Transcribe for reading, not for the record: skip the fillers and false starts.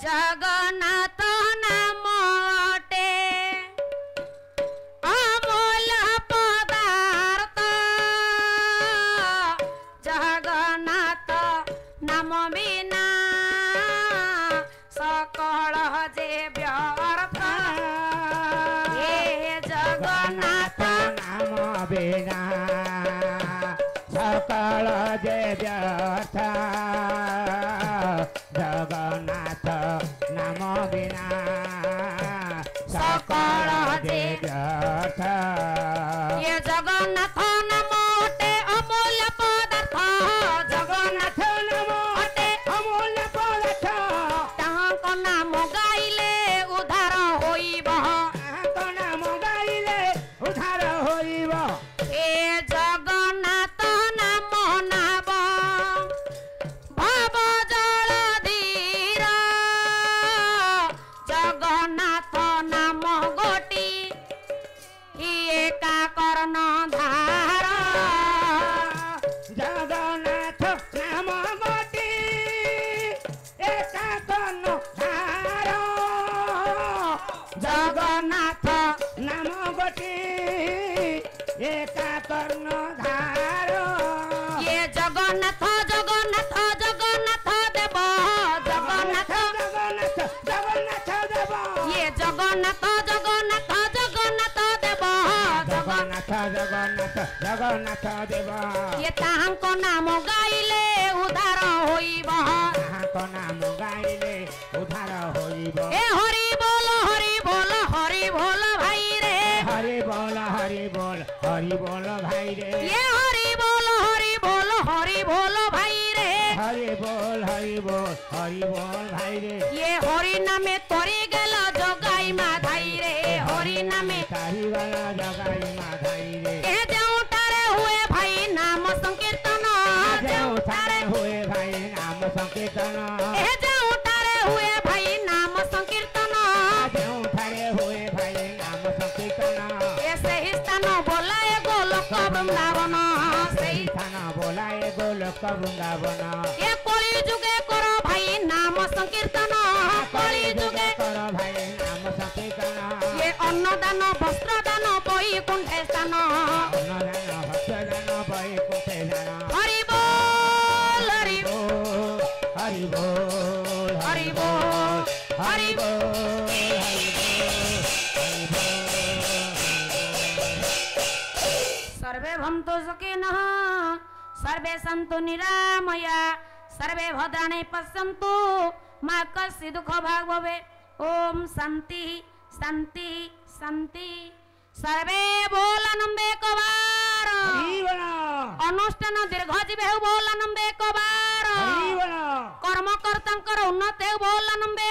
जगन्नाथ नाम अटे अमूल्य पदार्थ जगन्नाथ नाम बिना सकल जे व्यर्थ हे जगन्नाथ नाम बिना सकल जे व्यर्थ जगन्नाथ नाम बिना सकल जे व्यर्थ ये जगन्नाथ नाम अटे अमूल्य पदार्थ जगन्नाथ नाम अटे अमूल्य पदार्थ ताहाको नाम गाइले उद्धार होइब ताहाको नाम गाइले उद्धार होइब हे जगन्नाथ नाम नाम भव जल धीर जगन्नाथ नाम गोटी एका कर्ण धार जगन्नाथ नाम गोटी एका कर्ण धार जगन्नाथ नाम गोटी एका कर्ण धार ये जगन्नाथ जगन्नाथ जगन्नाथ देव जगन्नाथ जगन्नाथ जगन्नाथ देव ये जगन्नाथ जगन्नाथ जगन्नाथ देव जगन्नाथ जगन्नाथ जगन्नाथ देव ये ताहाको नाम गाइले उद्धार होइब ताहाको नाम गाइले उद्धार होइब ए हरि बोल हरि बोल भाई रे हरि बोल भाई रे ये हरि बोल भाई रे हरि बोल भाई रे ये हरि नामे तोरी गेल जगाई माधाई रे हरि नामे तारी गला जगाई माधाई रे ए देउटारे हुए भाई नाम संकीर्तन देउठारे हुए भाई नाम संकीर्तन ए देउटारे हुए भाई नाम संकीर्तन देउठारे हुए भाई नाम संकीर्तन ए सही स्थान बोलाए गोलोक वृंदावन सही स्थान बोलाए गोलोक वृंदावन ए कली जुगे करो भाई नाम संकीर्तन कली जुगे करो भाई नाम संकीर्तन ये अन्नदान वस्त्रदान वैकुंठे स्थान अन्नदान भक्तदान वैकुंठे दान हरि बोल हरि बोल हरि बोल हरि बोल हरि बोल सर्वे भवन्तु सुखिनः सर्वे सन्तु निरामया सर्वे भद्राणि पश्यन्तु मा कश्चित् दुःखं भाग् भवेत् ओम शांति शांति शांति सर्वे बोलनम्बे कबार अनुष्ठान दीर्घ जीवे बोलनम्बे कबार कर्मकर्तांकर उन्नति बोलनम्बे